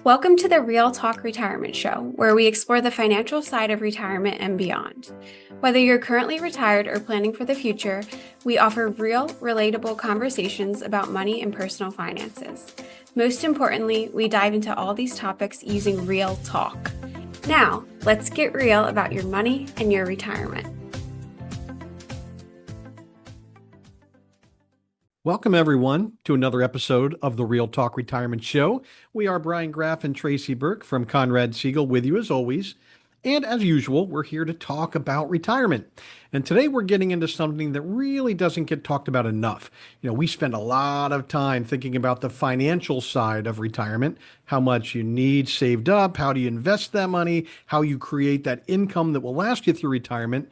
Welcome to the Real Talk Retirement Show, where we explore the financial side of retirement and beyond. Whether you're currently retired or planning for the future, we offer real, relatable conversations about money and personal finances. Most importantly, we dive into all these topics using real talk. Now, let's get real about your money and your retirement. Welcome, everyone, to another episode of the Real Talk Retirement Show. We are Brian Graff and Tracy Burke from Conrad Siegel with you as always. And as usual, we're here to talk about retirement. And today we're getting into something that really doesn't get talked about enough. We spend a lot of time thinking about the financial side of retirement, how much you need saved up, how do you invest that money, how you create that income that will last you through retirement.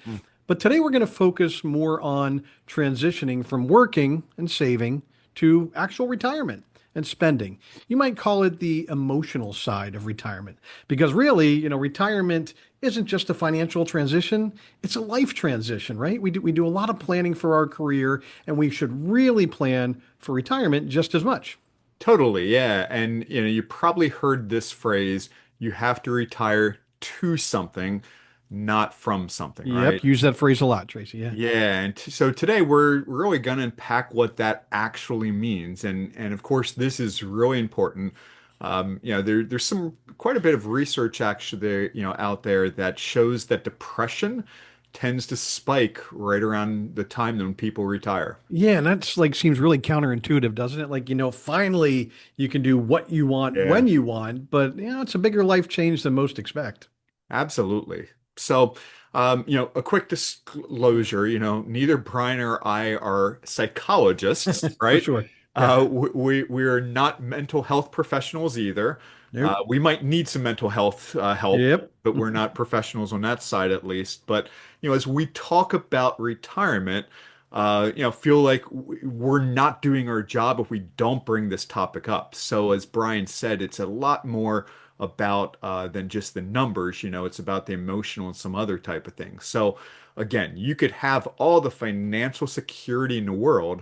But today we're going to focus more on transitioning from working and saving to actual retirement and spending. You might call it the emotional side of retirement because really, retirement isn't just a financial transition, it's a life transition, right? We do a lot of planning for our career and we should really plan for retirement just as much. Totally, yeah. And you probably heard this phrase, you have to retire to something, not from something, Yep, right? use that phrase a lot, Tracy. Yeah. Yeah, and so today we're really going to unpack what that actually means, and of course this is really important. There's some quite a bit of research actually, out there that shows that depression tends to spike right around the time when people retire. Yeah, and that's like seems really counterintuitive, doesn't it? Like, finally you can do what you want Yeah. when you want, but it's a bigger life change than most expect. Absolutely. So, a quick disclosure, neither Brian or I are psychologists, For right? sure. Yeah. We are not mental health professionals either. Nope. We might need some mental health help, Yep. but we're not professionals on that side at least. But, as we talk about retirement, feel like we're not doing our job if we don't bring this topic up. So, as Brian said, it's a lot more about than just the numbers. It's about the emotional and some other type of things. So again, you could have all the financial security in the world,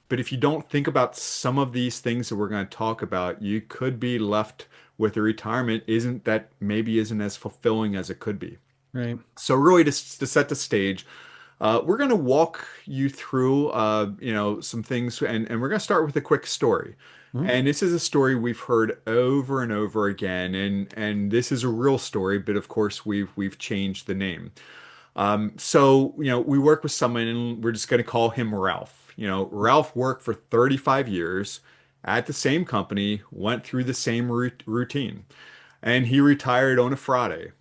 but if you don't think about some of these things that we're going to talk about, you could be left with a retirement isn't as fulfilling as it could be. Right. So really to set the stage, we're going to walk you through, some things, and we're going to start with a quick story. Mhm. And this is a story we've heard over and over again, and this is a real story, but of course we've changed the name. So we work with someone, and we're just going to call him Ralph. Ralph worked for 35 years at the same company, went through the same routine, and he retired on a Friday.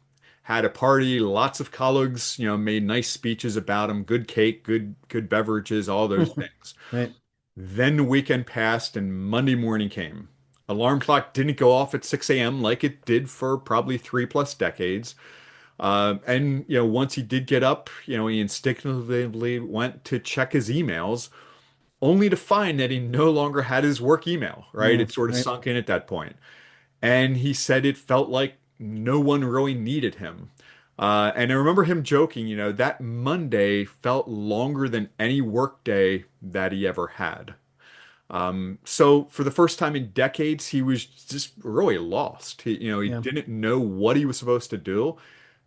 Had a party, lots of colleagues, made nice speeches about him, good cake, good beverages, all those things. Right. Then the weekend passed and Monday morning came. Alarm clock didn't go off at 6 a.m. like it did for probably 3+ decades. And once he did get up, he instinctively went to check his emails, only to find that he no longer had his work email, right? It sort of Right. sunk in at that point. And he said it felt like no one really needed him. And I remember him joking, that Monday felt longer than any work day that he ever had. So for the first time in decades, he was just really lost. He Yeah. didn't know what he was supposed to do.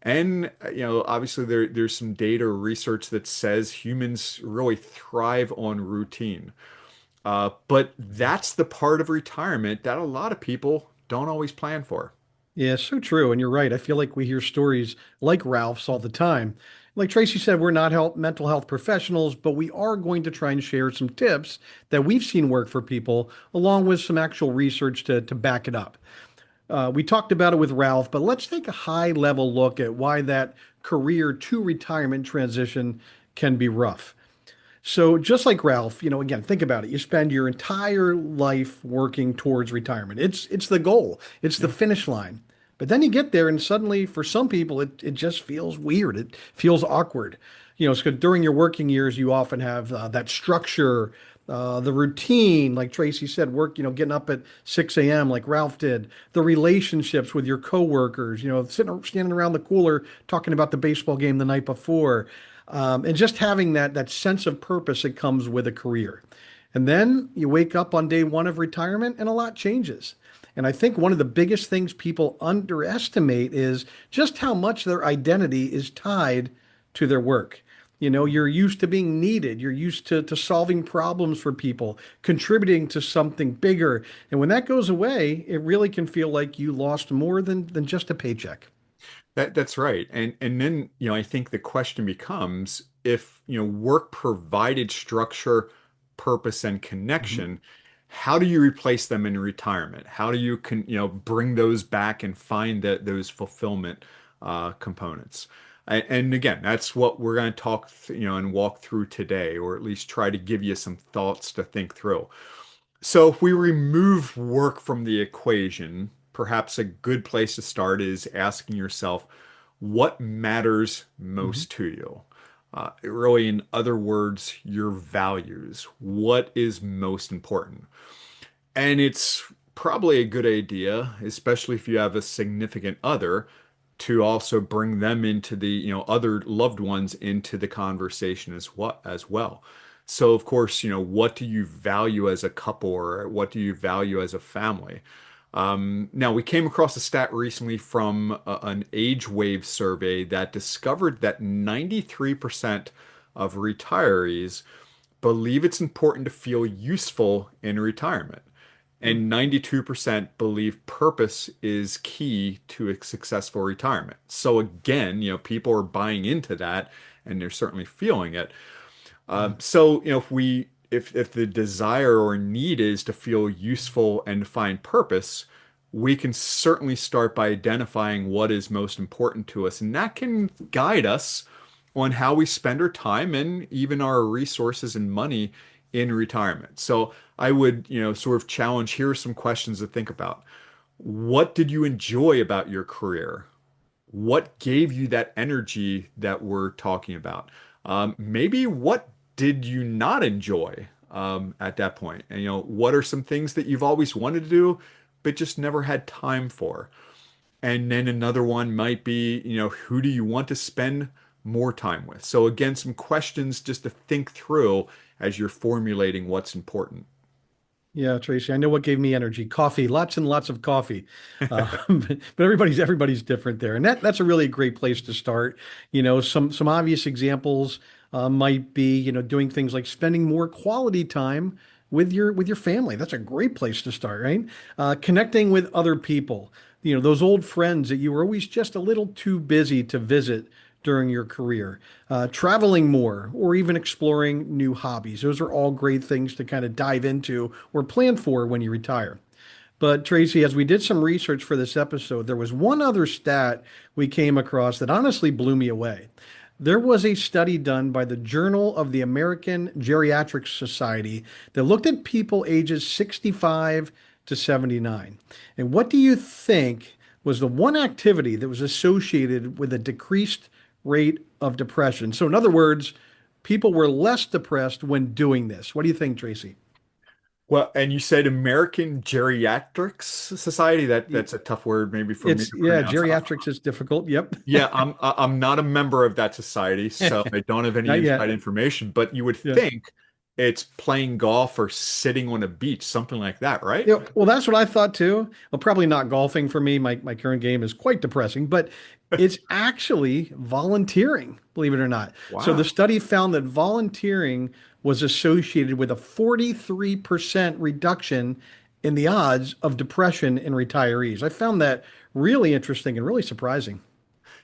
And, obviously there's some data or research that says humans really thrive on routine. But that's the part of retirement that a lot of people don't always plan for. Yeah, so true. And you're right. I feel like we hear stories like Ralph's all the time. Like Tracy said, we're not mental health professionals, but we are going to try and share some tips that we've seen work for people, along with some actual research to back it up. We talked about it with Ralph, but let's take a high level look at why that career to retirement transition can be rough. So just like Ralph, again, think about it. You spend your entire life working towards retirement. It's the goal. It's the Yeah. finish line. But then you get there and suddenly for some people it just feels weird. It feels awkward. So during your working years, you often have that structure, the routine, like Tracy said, work, getting up at 6 a.m. like Ralph did, the relationships with your coworkers, standing around the cooler talking about the baseball game the night before, and just having that sense of purpose that comes with a career. And then you wake up on day one of retirement and a lot changes. And I think one of the biggest things people underestimate is just how much their identity is tied to their work. You're used to being needed. You're used to solving problems for people, contributing to something bigger. And when that goes away, it really can feel like you lost more than just a paycheck. That's right. And then, I think the question becomes if, work provided structure, purpose, and Mhm. connection, how do you replace them in retirement? How do you bring those back and find that those fulfillment components? And again, that's what we're going to talk, and walk through today, or at least try to give you some thoughts to think through. So if we remove work from the equation, perhaps a good place to start is asking yourself, what matters Mhm. most to you? Really, in other words, your values. What is most important? And it's probably a good idea, especially if you have a significant other, to also bring them into the, other loved ones into the conversation as well. So of course, what do you value as a couple or what do you value as a family? Now, we came across a stat recently from an age wave survey that discovered that 93% of retirees believe it's important to feel useful in retirement. Mm. And 92% believe purpose is key to a successful retirement. So again, people are buying into that and they're certainly feeling it. Yeah. So, if the desire or need is to feel useful and find purpose, we can certainly start by identifying what is most important to us, and that can guide us on how we spend our time and even our resources and money in retirement. So, I would, sort of challenge, here are some questions to think about. What did you enjoy about your career? What gave you that energy that we're talking about? Maybe what did you not enjoy at that point? And, what are some things that you've always wanted to do, but just never had time for? And then another one might be, who do you want to spend more time with? So again, some questions just to think through as you're formulating what's important. Yeah, Tracy, I know what gave me energy. Coffee, lots and lots of coffee. But everybody's different there. And that's a really great place to start. Some obvious examples might be, doing things like spending more quality time with your family. That's a great place to start, right? Connecting with other people. Those old friends that you were always just a little too busy to visit during your career, traveling more, or even exploring new hobbies. Those are all great things to kind of dive into or plan for when you retire. But Tracy, as we did some research for this episode, there was one other stat we came across that honestly blew me away. There was a study done by the Journal of the American Geriatric Society that looked at people ages 65 to 79. And what do you think was the one activity that was associated with a decreased rate of depression? So, in other words, people were less depressed when doing this. What do you think, Tracy? Well, and you said American Geriatrics Society. That's a tough word maybe for me to Yeah, pronounce. geriatrics is difficult. Yep. Yeah, I'm not a member of that society, so I don't have any Not inside yet. information, but you would Yeah. think it's playing golf or sitting on a beach, something like that, right? Yeah, well, that's what I thought too. Well, probably not golfing for me. My current game is quite depressing, but it's actually volunteering, believe it or not. So the Wow. study found that volunteering was associated with a 43% reduction in the odds of depression in retirees. I found that really interesting and really surprising.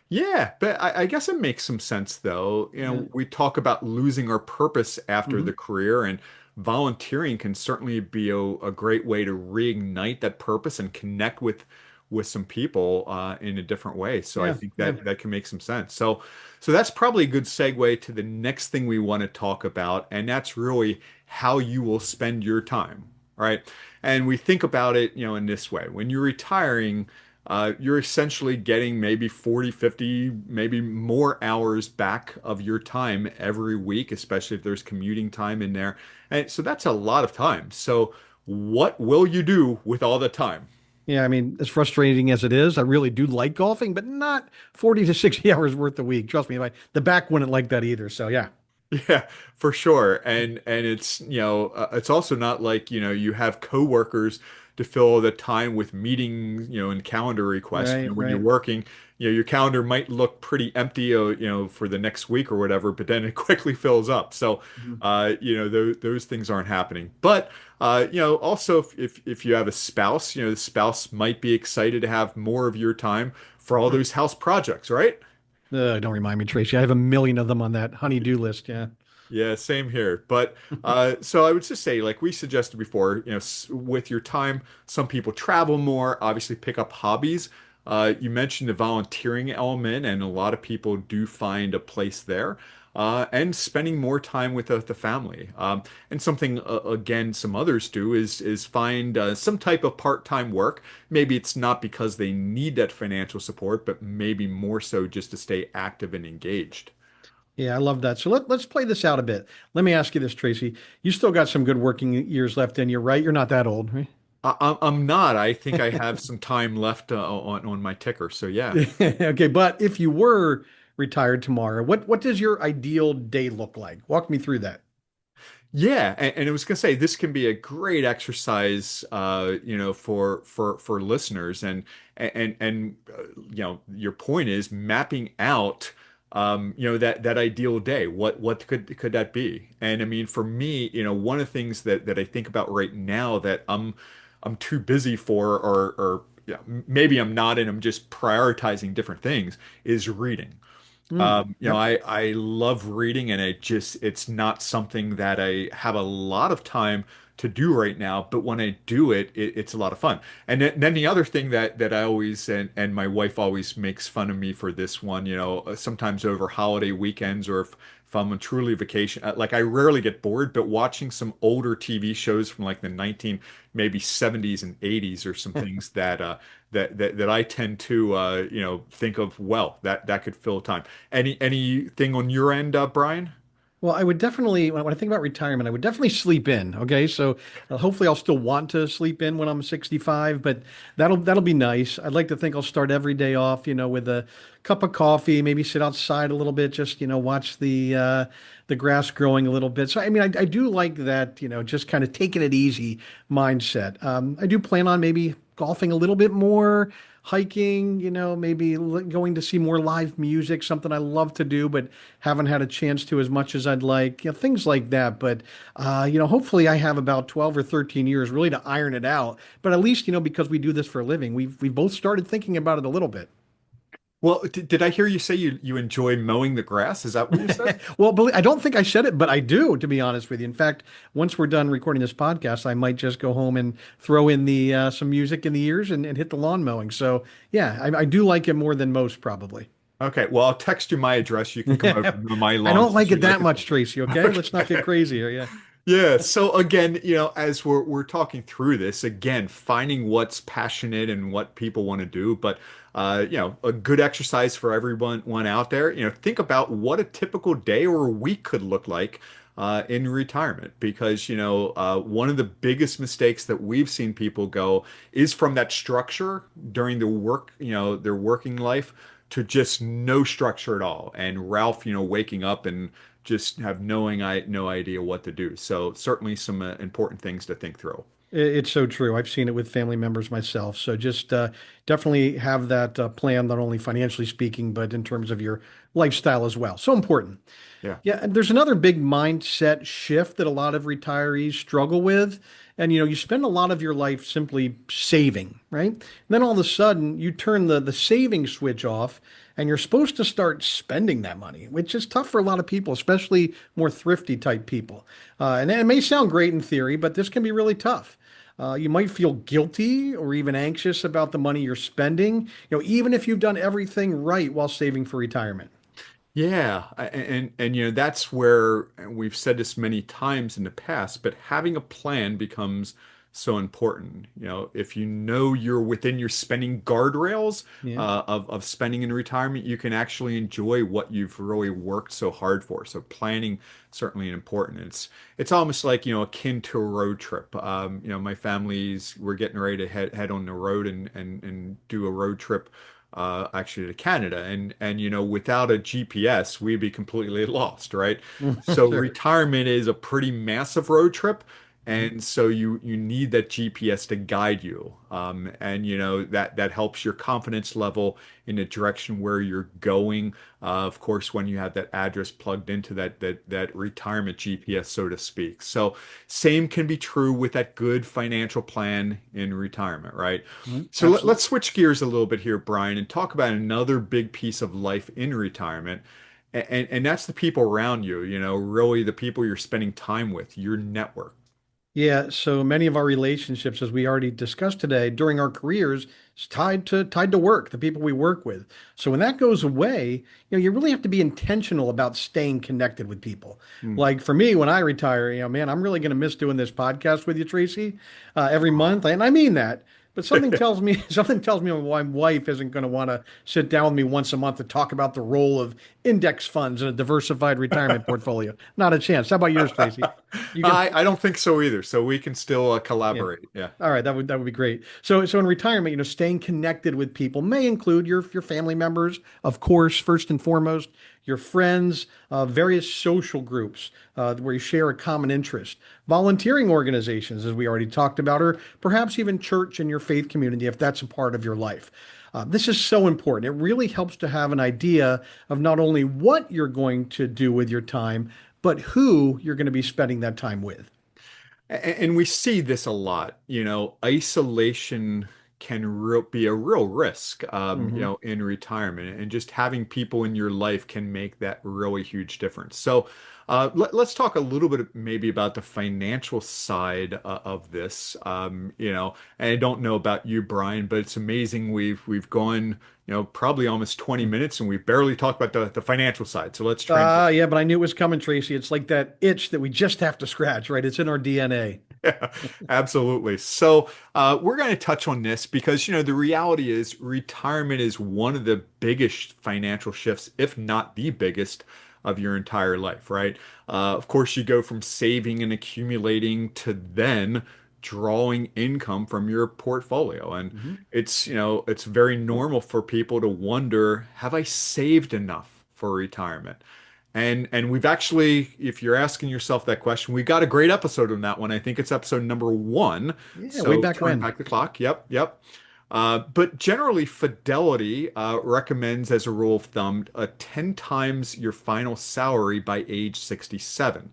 Yeah, but I guess it makes some sense though. Yeah. We talk about losing our purpose after Hmm. the career, and volunteering can certainly be a great way to reignite that purpose and connect with some people in a different way. So I Yeah. think Yeah. that can make some sense. So that's probably a good segue to the next thing we want to talk about, and that's really how you will spend your time, right? And we think about it, in this way. When you're retiring, you're essentially getting maybe 40, 50, maybe more hours back of your time every week, especially if there's commuting time in there. And so that's a lot of time. So what will you do with all the time? Yeah, I mean, as frustrating as it is, I really do like golfing, but not 40 to 60 hours worth a week. Trust me, the back wouldn't like that either. So, yeah. Yeah, for sure. And it's, it's also not like, you have coworkers to fill the time with meetings, and calendar requests. Right, When you're right. working, your calendar might look pretty empty, for the next week or whatever, but then it quickly fills up. So, Mhm. those things aren't happening. But, also if you have a spouse, the spouse might be excited to have more of your time for all those house projects, right? Don't remind me, Tracy. I have a million of them on that honey-do list. Yeah. Yeah, same here. But so I would just say, like we suggested before, with your time, some people travel more, obviously pick up hobbies. You mentioned the volunteering element, and a lot of people do find a place there. And spending more time with the family. And something again, some others do is find some type of part-time work. Maybe it's not because they need that financial support, but maybe more so just to stay active and engaged. Yeah, I love that. So let's play this out a bit. Let me ask you this, Tracy. You still got some good working years left in you, right? You're not that old, right? I'm not. I think I have some time left on my ticker. So yeah. Okay, but if you were retired tomorrow, what does your ideal day look like? Walk me through that. Yeah, and I was gonna say this can be a great exercise, for listeners, and your point is mapping out, that ideal day. What could that be? And I mean, for me, one of the things that I think about right now that I'm too busy for, or yeah, maybe I'm not, and I'm just prioritizing different things, is reading. Yep. I love reading, and it's not something that I have a lot of time to do right now, but when I do it's a lot of fun. And then the other thing that I always, and my wife always makes fun of me for this one, sometimes over holiday weekends, or if I'm on truly vacation, like I rarely get bored, but watching some older TV shows from like the 19, maybe 70s and 80s, or some things that I tend to think of, well, that could fill time. Anything on your end, Brian? Well, I would definitely, when I think about retirement, I would definitely sleep in. Okay, so hopefully I'll still want to sleep in when I'm 65, but that'll be nice. I'd like to think I'll start every day off, with a cup of coffee, maybe sit outside a little bit, just watch the grass growing a little bit. So I mean, I do like that, just kind of taking it easy mindset. I do plan on maybe golfing a little bit more, hiking, maybe going to see more live music, something I love to do, but haven't had a chance to as much as I'd like, things like that. But, hopefully I have about 12 or 13 years really to iron it out. But at least, because we do this for a living, we've both started thinking about it a little bit. Well, did I hear you say you enjoy mowing the grass? Is that what you said? Well, I don't think I said it, but I do, to be honest with you. In fact, once we're done recording this podcast, I might just go home and throw in the some music in the ears and hit the lawn mowing. So yeah, I do like it more than most, probably. Okay, well, I'll text you my address. You can come over to my I lawn don't since like you it like that it. much, Tracy. Okay, let's not get Okay. crazy here. Yeah. Yeah. So again, as we're talking through this, again, finding what's passionate and what people want to do, but a good exercise for everyone one out there. Think about what a typical day or a week could look like in retirement, because one of the biggest mistakes that we've seen people go is from that structure during the work, their working life, to just no structure at all. And Ralph, waking up and just have no idea what to do. So certainly some important things to think through. It's so true. I've seen it with family members myself. So just definitely have that plan, not only financially speaking, but in terms of your lifestyle as well. So important. Yeah. Yeah, and there's another big mindset shift that a lot of retirees struggle with. And you spend a lot of your life simply saving, right? And then all of a sudden you turn the saving switch off and you're supposed to start spending that money, which is tough for a lot of people, especially more thrifty type people. And it may sound great in theory, but this can be really tough. You might feel guilty or even anxious about the money you're spending, even if you've done everything right while saving for retirement. Yeah, and that's where, and we've said this many times in the past, but having a plan becomes so important. If you know you're within your spending guardrails Yeah. of spending in retirement, you can actually enjoy what you've really worked so hard for. So planning certainly important. It's almost like, akin to a road trip. My we're getting ready to head on the road and do a road trip actually to Canada. And without a GPS, we'd be completely lost, right? So Sure. retirement is a pretty massive road trip. Mhm. And so you need that GPS to guide you, and that helps your confidence level in the direction where you're going. Of course, when you have that address plugged into that retirement GPS, so to speak. So same can be true with that good financial plan in retirement, right? Mhm. So let's Absolutely. switch gears a little bit here, Brian, and talk about another big piece of life in retirement. And that's the people around you, really the people you're spending time with, your network. Yeah, so many of our relationships, as we already discussed today, during our careers, is tied to work, the people we work with. So when that goes away, you really have to be intentional about staying connected with people. Hmm. Like for me, when I retire, man, I'm really going to miss doing this podcast with you, Tracy, every month, and I mean that. But something tells me something tells me my wife isn't going to want to sit down with me once a month to talk about the role of index funds in a diversified retirement portfolio. Not a chance. How about yours, Tracy? You can. I don't think so either. So we can still Yeah. collaborate. Yeah. All right, that would be great. So in retirement, staying connected with people may include your family members, of course, first and foremost, your friends, various social groups where you share a common interest, volunteering organizations, as we already talked about, or perhaps even church and your faith community if that's a part of your life. This is so important. It really helps to have an idea of not only what you're going to do with your time, but who you're going to be spending that time with. And we see this a lot. Isolation can be a real risk, Hmm. in retirement, and just having people in your life can make that really huge difference. So, let's talk a little bit maybe about the financial side of this. And I don't know about you, Brian, but it's amazing we've gone, probably almost 20 minutes, and we've barely talked about the financial side. So let's transition. Yeah, but I knew it was coming, Tracy. It's like that itch that we just have to scratch, right? It's in our DNA. Yeah, absolutely. So, we're going to touch on this because, the reality is retirement is one of the biggest financial shifts, if not the biggest, of your entire life, right? Of course, you go from saving and accumulating to then drawing income from your portfolio. And Hmm. it's very normal for people to wonder, have I saved enough for retirement? And we've actually, if you're asking yourself that question, we got a great episode on that one. I think it's episode number 1. Yeah, way So back turn when. back the clock. Yep, yep. But generally, Fidelity recommends, as a rule of thumb, 10 times your final salary by age 67.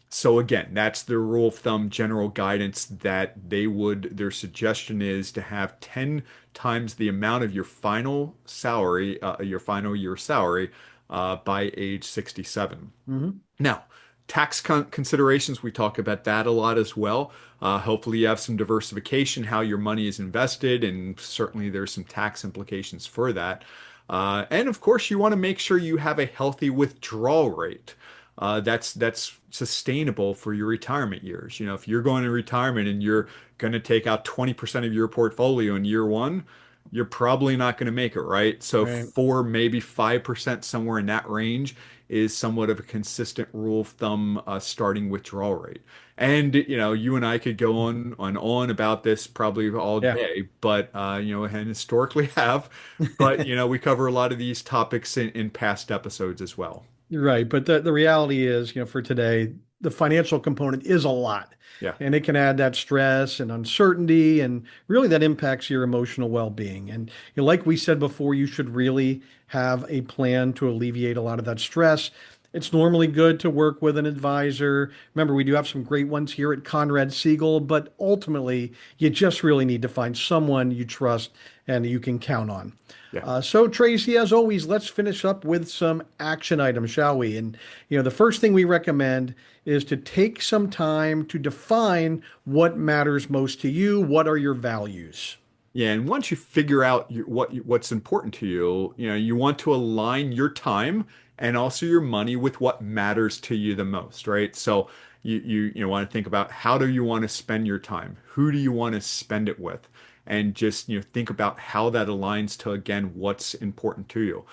So again, that's the rule of thumb general guidance that their suggestion is to have 10 times the amount of your final salary, your final year salary, by age 67. Hmm. Now, tax considerations, we talk about that a lot as well. Hopefully, you have some diversification, how your money is invested, and certainly there's some tax implications for that. And of course, you want to make sure you have a healthy withdrawal rate. That's sustainable for your retirement years. If you're going to retirement and you're going to take out 20% of your portfolio in year one, you're probably not going to make it, right? So Right. 4, maybe 5%, somewhere in that range is somewhat of a consistent rule of thumb starting withdrawal rate. And you and I could go on about this probably all Yeah. day, but and historically have, but we cover a lot of these topics in past episodes as well. You're right. But the reality is, for today, the financial component is a lot. Yeah. And it can add that stress and uncertainty, and really that impacts your emotional well-being. And like we said before, you should really have a plan to alleviate a lot of that stress. It's normally good to work with an advisor. Remember, we do have some great ones here at Conrad Siegel, but ultimately, you just really need to find someone you trust and you can count on. Yeah. So, Tracy, as always, let's finish up with some action items, shall we? And, the first thing we recommend is to take some time to define what matters most to you. What are your values? Yeah, and once you figure out what's important to you, you want to align your time and also your money with what matters to you the most, right? So you want to think about, how do you want to spend your time? Who do you want to spend it with? And just think about how that aligns to, again, what's important to you.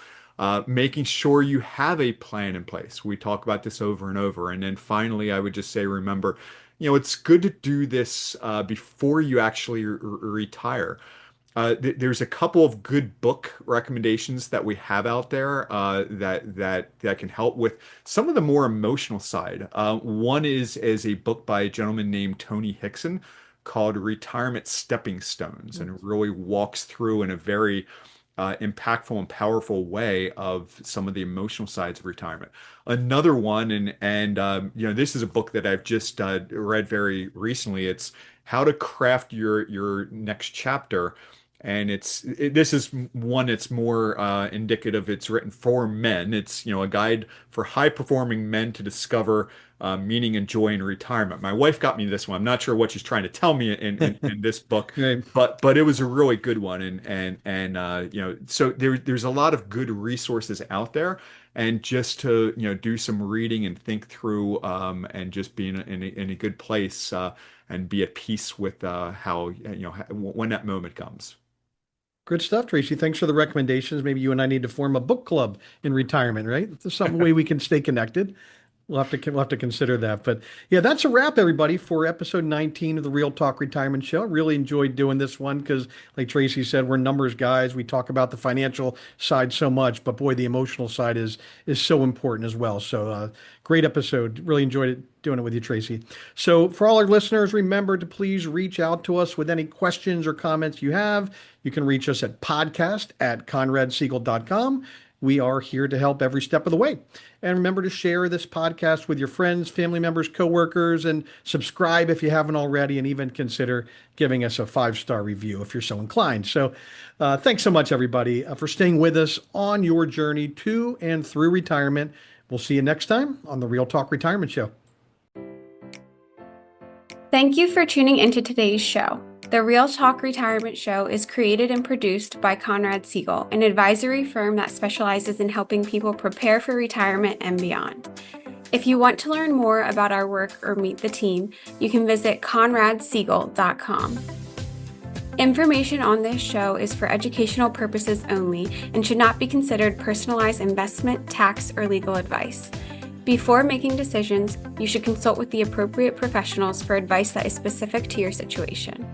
Making sure you have a plan in place. We talk about this over and over. And then finally, I would just say, remember, it's good to do this before you actually retire. There's a couple of good book recommendations that we have out there that can help with some of the more emotional side. One is a book by a gentleman named Tony Hickson called Retirement Stepping Stones, and it really walks through in a very impactful and powerful way of some of the emotional sides of retirement. Another one, and this is a book that I've just read very recently. It's How to Craft Your Next Chapter. And this is one that's more indicative. It's written for men. It's, a guide for high performing men to discover meaning and joy in retirement. My wife got me this one. I'm not sure what she's trying to tell me in this book, Right. but it was a really good one. And so there's a lot of good resources out there. And just to, do some reading and think through and just be in a good place and be at peace with how, when that moment comes. Good stuff, Tracy. Thanks for the recommendations. Maybe you and I need to form a book club in retirement, right? There's some way we can stay connected. We'll have to consider that. But yeah, that's a wrap, everybody, for episode 19 of the Real Talk Retirement Show. Really enjoyed doing this one because, like Tracy said, we're numbers guys. We talk about the financial side so much, but boy, the emotional side is so important as well. So great episode. Really enjoyed it doing it with you, Tracy. So for all our listeners, remember to please reach out to us with any questions or comments you have. You can reach us at podcast@conradsiegel.com. We are here to help every step of the way. And remember to share this podcast with your friends, family members, coworkers, and subscribe if you haven't already, and even consider giving us a 5-star review if you're so inclined. So thanks so much, everybody, for staying with us on your journey to and through retirement. We'll see you next time on the Real Talk Retirement Show. Thank you for tuning into today's show. The Real Talk Retirement Show is created and produced by Conrad Siegel, an advisory firm that specializes in helping people prepare for retirement and beyond. If you want to learn more about our work or meet the team, you can visit conradsiegel.com. Information on this show is for educational purposes only and should not be considered personalized investment, tax, or legal advice. Before making decisions, you should consult with the appropriate professionals for advice that is specific to your situation.